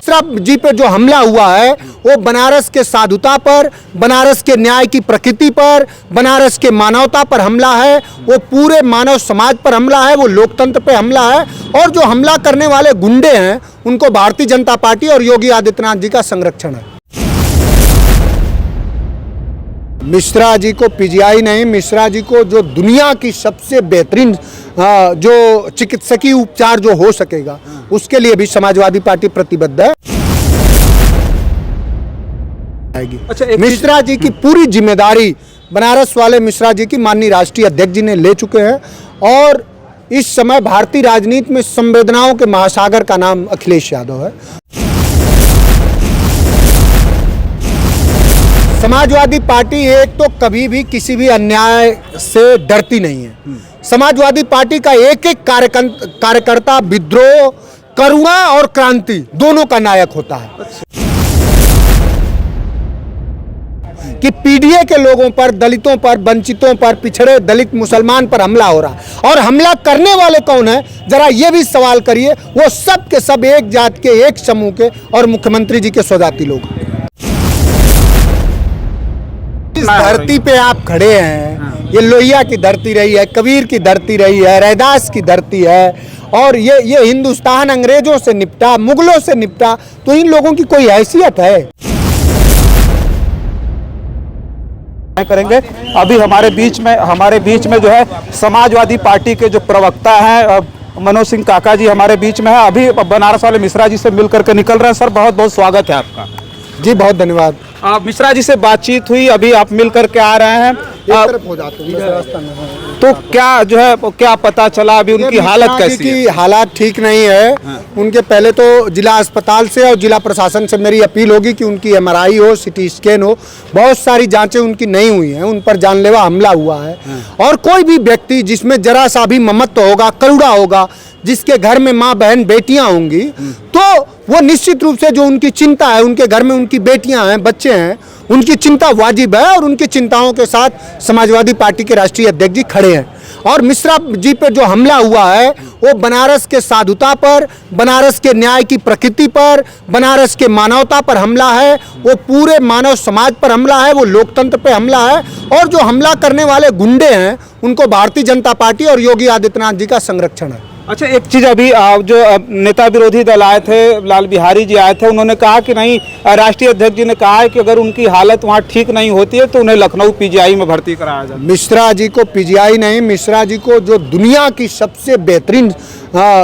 मिश्रा जी पे जो हमला हुआ है वो बनारस के साधुता पर, बनारस के न्याय की प्रकृति पर, बनारस के मानवता पर हमला है। वो पूरे मानव समाज पर हमला है, वो लोकतंत्र पे हमला है। और जो हमला करने वाले गुंडे हैं उनको भारतीय जनता पार्टी और योगी आदित्यनाथ जी का संरक्षण है। मिश्रा जी को पीजीआई नहीं, मिश्रा जी को जो दुनिया की सबसे बेहतरीन जो चिकित्सकीय उपचार जो हो सकेगा उसके लिए भी समाजवादी पार्टी प्रतिबद्ध है। अच्छा, मिश्रा जी की पूरी जिम्मेदारी बनारस वाले मिश्रा जी की माननीय राष्ट्रीय अध्यक्ष जी ने ले चुके हैं। और इस समय भारतीय राजनीति में संवेदनाओं के महासागर का नाम अखिलेश यादव है। समाजवादी पार्टी एक तो कभी भी किसी भी अन्याय से डरती नहीं है। समाजवादी पार्टी का एक एक कार्यकर्ता विद्रोह, करुणा और क्रांति दोनों का नायक होता है। कि पीडीए के लोगों पर, दलितों पर, वंचितों पर, पिछड़े दलित मुसलमान पर हमला हो रहा और हमला करने वाले कौन है जरा ये भी सवाल करिए। वो सब के सब एक जात के, एक समूह के और मुख्यमंत्री जी के स्वजाति लोग। इस धरती पे आप खड़े हैं, ये लोहिया की धरती रही है, कबीर की धरती रही है, रैदास की धरती है। और ये हिंदुस्तान अंग्रेजों से निपटा, मुगलों से निपटा, तो इन लोगों की कोई हैसियत है? करेंगे अभी हमारे बीच में जो है समाजवादी पार्टी के जो प्रवक्ता हैं मनोज सिंह काका जी हमारे बीच में है। अभी बनारस वाले मिश्रा जी से मिल करके निकल रहे हैं। सर, बहुत बहुत स्वागत है आपका। जी, बहुत धन्यवाद। मिश्रा जी से बातचीत हुई, अभी आप मिल करके आ रहे हैं। हो जाते हैं तो क्या पता चला अभी उनकी हालत कैसी है? हालात ठीक नहीं है। उनके पहले तो जिला अस्पताल से और जिला प्रशासन से मेरी अपील होगी कि उनकी एमआरआई हो, सिटी स्कैन हो। बहुत सारी जांचें उनकी नहीं हुई हैं, उन पर जानलेवा हमला हुआ है। और कोई भी व्यक्ति जिसमें जरा सा भी ममत्व होगा, करुणा होगा, जिसके घर में माँ बहन बेटियां होंगी, तो वो निश्चित रूप से जो उनकी चिंता है, उनके घर में उनकी बेटियां हैं, बच्चे हैं, उनकी चिंता वाजिब है। और उनकी चिंताओं के साथ समाजवादी पार्टी के राष्ट्रीय अध्यक्ष जी खड़े हैं। और मिश्रा जी पे जो हमला हुआ है वो बनारस के साधुता पर, बनारस के न्याय की प्रकृति पर, बनारस के मानवता पर हमला है। वो पूरे मानव समाज पर हमला है, वो लोकतंत्र पे हमला है। और जो हमला करने वाले गुंडे हैं उनको भारतीय जनता पार्टी और योगी आदित्यनाथ जी का संरक्षण है। अच्छा, एक चीज अभी जो नेता विरोधी दल आए थे, लाल बिहारी जी आए थे, उन्होंने कहा कि नहीं, राष्ट्रीय अध्यक्ष जी ने कहा है कि अगर उनकी हालत वहाँ ठीक नहीं होती है तो उन्हें लखनऊ पीजीआई में भर्ती कराया जाए। मिश्रा जी को पीजीआई नहीं, मिश्रा जी को जो दुनिया की सबसे बेहतरीन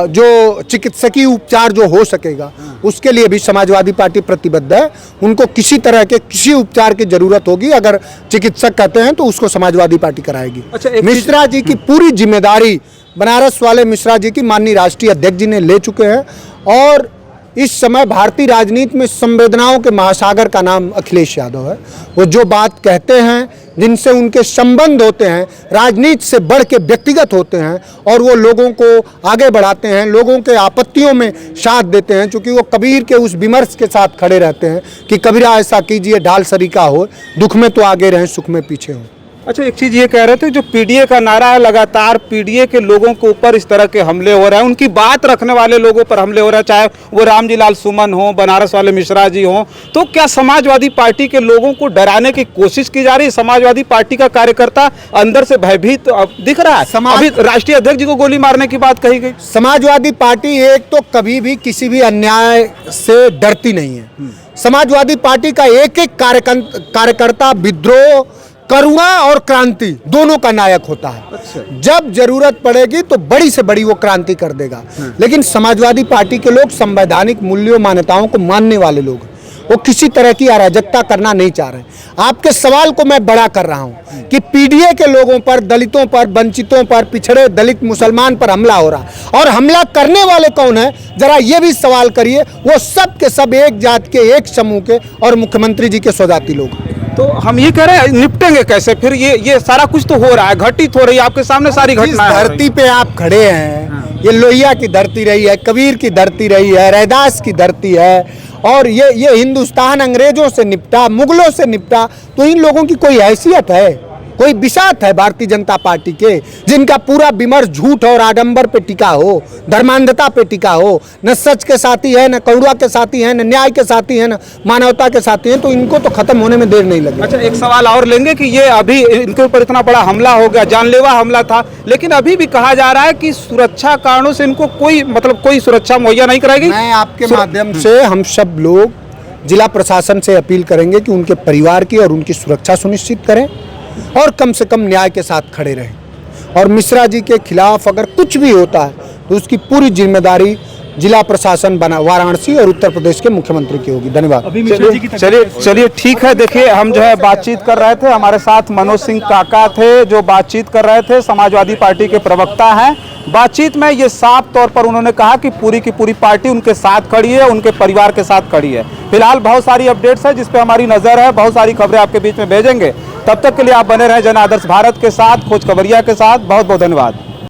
जो चिकित्सकीय उपचार जो हो सकेगा उसके लिए भी समाजवादी पार्टी प्रतिबद्ध है। उनको किसी तरह के किसी उपचार की जरूरत होगी, अगर चिकित्सक कहते हैं तो उसको समाजवादी पार्टी कराएगी। अच्छा, मिश्रा जी की पूरी जिम्मेदारी बनारस वाले मिश्रा जी की माननीय राष्ट्रीय अध्यक्ष जी ने ले चुके हैं। और इस समय भारतीय राजनीति में संवेदनाओं के महासागर का नाम अखिलेश यादव है। वो जो बात कहते हैं, जिनसे उनके संबंध होते हैं, राजनीति से बढ़ के व्यक्तिगत होते हैं। और वो लोगों को आगे बढ़ाते हैं, लोगों के आपत्तियों में साथ देते हैं। क्योंकि वो कबीर के उस विमर्श के साथ खड़े रहते हैं कि कबीरा ऐसा कीजिए ढाल सरीका हो, दुख में तो आगे रहें, सुख में पीछे हो। अच्छा, एक चीज ये कह रहे थे, जो पीडीए का नारा है, लगातार पीडीए के लोगों के ऊपर इस तरह के हमले हो रहे हैं, उनकी बात रखने वाले लोगों पर हमले हो रहे हैं, चाहे वो रामजी लाल सुमन हो, बनारस वाले मिश्रा जी हो। तो क्या समाजवादी पार्टी के लोगों को डराने की कोशिश की जा रही है? समाजवादी पार्टी का कार्यकर्ता अंदर से भयभीत दिख रहा है। अभी राष्ट्रीय अध्यक्ष जी को गोली मारने की बात कही गई। समाजवादी पार्टी एक तो कभी भी किसी भी अन्याय से डरती नहीं है। समाजवादी पार्टी का एक एक कार्यकर्ता विद्रोह, करुणा और क्रांति दोनों का नायक होता है। अच्छा। जब जरूरत पड़ेगी तो बड़ी से बड़ी वो क्रांति कर देगा। लेकिन समाजवादी पार्टी के लोग संवैधानिक मूल्यों, मान्यताओं को मानने वाले लोग, वो किसी तरह की अराजकता करना नहीं चाह रहे। आपके सवाल को मैं बड़ा कर रहा हूं कि पीडीए के लोगों पर, दलितों पर, वंचितों पर, पिछड़े दलित मुसलमान पर हमला हो रहा और हमला करने वाले कौन है जरा ये भी सवाल करिए। वो सब के सब एक जात के, एक समूह के और मुख्यमंत्री जी के स्वजाति लोग। तो हम ये कह रहे हैं, निपटेंगे कैसे फिर? ये सारा कुछ तो हो रहा है, घटित हो रही है आपके सामने सारी घटना। धरती पे आप खड़े हैं, ये लोहिया की धरती रही है, कबीर की धरती रही है, रैदास की धरती है। और ये हिंदुस्तान अंग्रेजों से निपटा, मुगलों से निपटा, तो इन लोगों की कोई हैसियत है? कोई बिसात है भारतीय जनता पार्टी के जिनका पूरा विमर्श झूठ और आडंबर पे टिका हो, धर्मांधता पे टिका हो, न सच के साथी है, न करुणा के साथी है, न न्याय के साथी है, न मानवता के साथी है, तो इनको तो खत्म होने में देर नहीं लगी। अच्छा, एक सवाल और लेंगे कि ये अभी इनके ऊपर इतना बड़ा हमला हो गया, जानलेवा हमला था, लेकिन अभी भी कहा जा रहा है कि सुरक्षा कारणों से इनको कोई सुरक्षा मुहैया नहीं कराएगी। मैं आपके माध्यम से हम सब लोग जिला प्रशासन से अपील करेंगे कि उनके परिवार की और उनकी सुरक्षा सुनिश्चित करें और कम से कम न्याय के साथ खड़े रहें। और मिश्रा जी के खिलाफ अगर कुछ भी होता है तो उसकी पूरी जिम्मेदारी जिला प्रशासन बना वाराणसी और उत्तर प्रदेश के मुख्यमंत्री की होगी। धन्यवाद। चलिए ठीक है। देखिए, हम जो है बातचीत कर रहे थे, हमारे साथ मनोज सिंह काका थे जो बातचीत कर रहे थे, समाजवादी पार्टी के प्रवक्ता हैं। बातचीत में ये साफ तौर पर उन्होंने कहा कि पूरी की पूरी पार्टी उनके साथ खड़ी है, उनके परिवार के साथ खड़ी है। फिलहाल बहुत सारी अपडेट्स है जिस पे हमारी नजर है, बहुत सारी खबरें आपके बीच में भेजेंगे। तब तक के लिए आप बने रहें जन आदर्श भारत के साथ, खोज खबरिया के साथ। बहुत बहुत धन्यवाद।